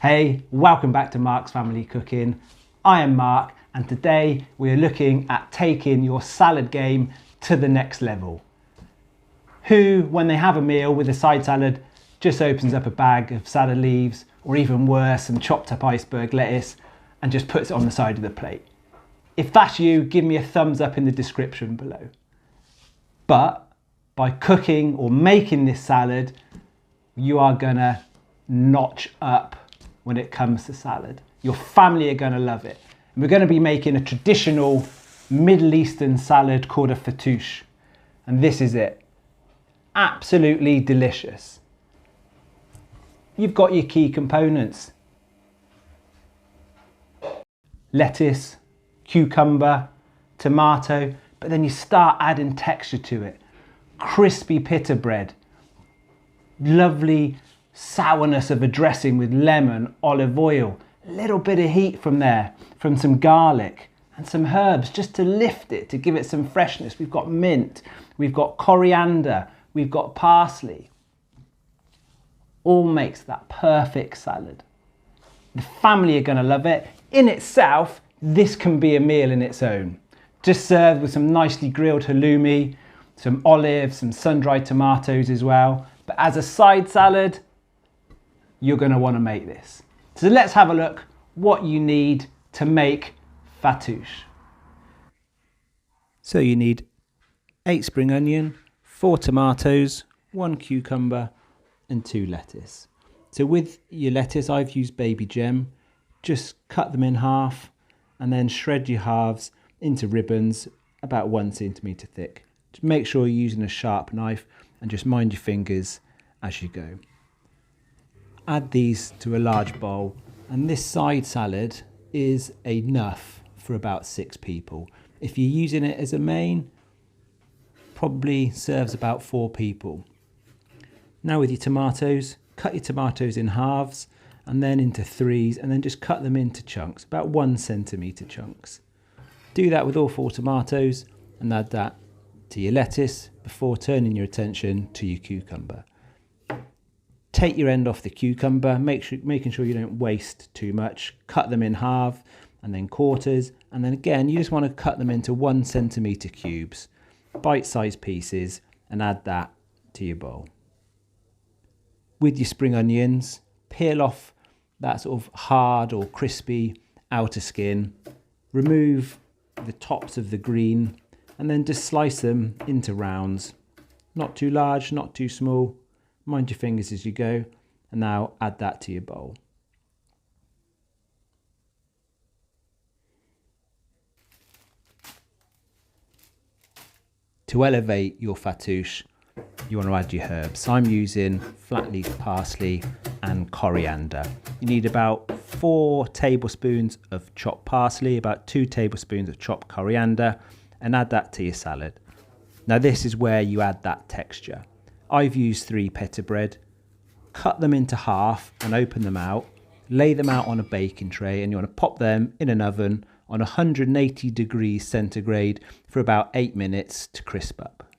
Hey, welcome back to Mark's Family Cooking. I am Mark, and today we are looking at taking your salad game to the next level. Who, when they have a meal with a side salad, just opens up a bag of salad leaves, or even worse, some chopped up iceberg lettuce, and just puts it on the side of the plate? If that's you, give me a thumbs up in the description below. But by cooking or making this salad, you are gonna notch up when it comes to salad. Your family are gonna love it. And we're gonna be making a traditional Middle Eastern salad called a fattoush. And this is it. Absolutely delicious. You've got your key components. Lettuce, cucumber, tomato, but then you start adding texture to it. Crispy pita bread, lovely sourness of a dressing with lemon, olive oil, a little bit of heat from there, from some garlic and some herbs just to lift it, to give it some freshness. We've got mint, we've got coriander, we've got parsley. All makes that perfect salad. The family are gonna love it. In itself, this can be a meal in its own. Just served with some nicely grilled halloumi, some olives, some sun-dried tomatoes as well. But as a side salad, you're going to want to make this. So let's have a look what you need to make fattoush. So you need 8 spring onion, 4 tomatoes, 1 cucumber and 2 lettuce. So with your lettuce, I've used baby gem. Just cut them in half and then shred your halves into ribbons about 1 centimetre thick. Just make sure you're using a sharp knife and just mind your fingers as you go. Add these to a large bowl, and this side salad is enough for about 6 people. If you're using it as a main, probably serves about 4 people. Now with your tomatoes, cut your tomatoes in halves and then into 3s, and then just cut them into chunks, about 1 centimetre chunks. Do that with all 4 tomatoes and add that to your lettuce before turning your attention to your cucumber. Take your end off the cucumber, making sure you don't waste too much. Cut them in half and then quarters, and then again you just want to cut them into 1 centimetre cubes, bite-sized pieces, and add that to your bowl. With your spring onions, peel off that sort of hard or crispy outer skin, remove the tops of the green, and then just slice them into rounds. Not too large, not too small. Mind your fingers as you go. And now add that to your bowl. To elevate your fattoush, you want to add your herbs. I'm using flat leaf parsley and coriander. You need about 4 tablespoons of chopped parsley, about 2 tablespoons of chopped coriander, and add that to your salad. Now this is where you add that texture. I've used 3 pita bread. Cut them into half and open them out. Lay them out on a baking tray, and you want to pop them in an oven on 180 degrees centigrade for about 8 minutes to crisp up.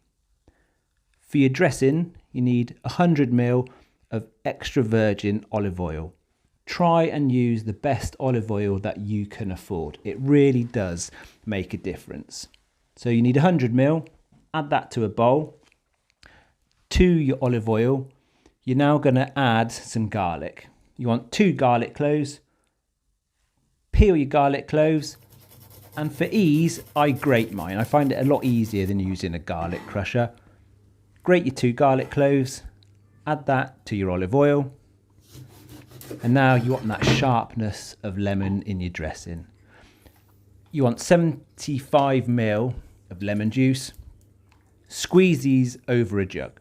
For your dressing, you need 100 ml of extra virgin olive oil. Try and use the best olive oil that you can afford. It really does make a difference. So you need 100 ml, add that to a bowl. To your olive oil, you're now going to add some garlic. You want 2 garlic cloves. Peel your garlic cloves, and for ease, I grate mine. I find it a lot easier than using a garlic crusher. Grate your 2 garlic cloves, add that to your olive oil, and now you want that sharpness of lemon in your dressing. You want 75 ml of lemon juice. Squeeze these over a jug.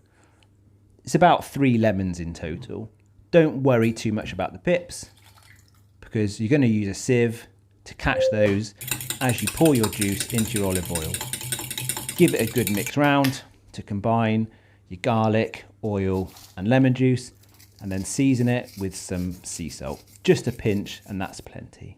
It's about 3 lemons in total. Don't worry too much about the pips, because you're going to use a sieve to catch those as you pour your juice into your olive oil. Give it a good mix round to combine your garlic, oil and lemon juice, and then season it with some sea salt. Just a pinch, and that's plenty.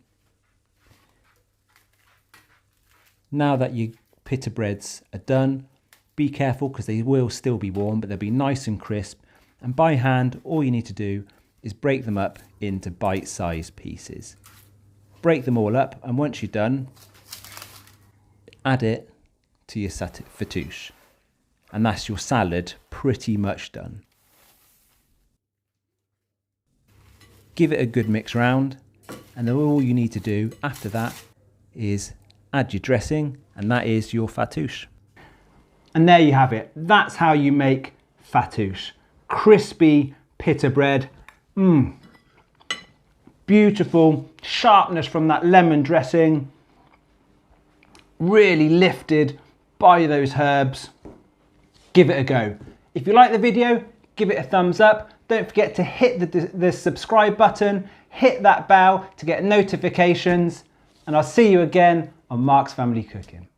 Now that your pita breads are done, be careful because they will still be warm, but they'll be nice and crisp. And by hand, all you need to do is break them up into bite-sized pieces. Break them all up, and once you're done, add it to your fattoush. And that's your salad pretty much done. Give it a good mix round, and then all you need to do after that is add your dressing, and that is your fattoush. And there you have it. That's how you make fattoush. Crispy Pitta bread. Beautiful sharpness from that lemon dressing. Really lifted by those herbs. Give it a go. If you like the video, give it a thumbs up. Don't forget to hit the subscribe button, hit that bell to get notifications, and I'll see you again on Mark's Family Cooking.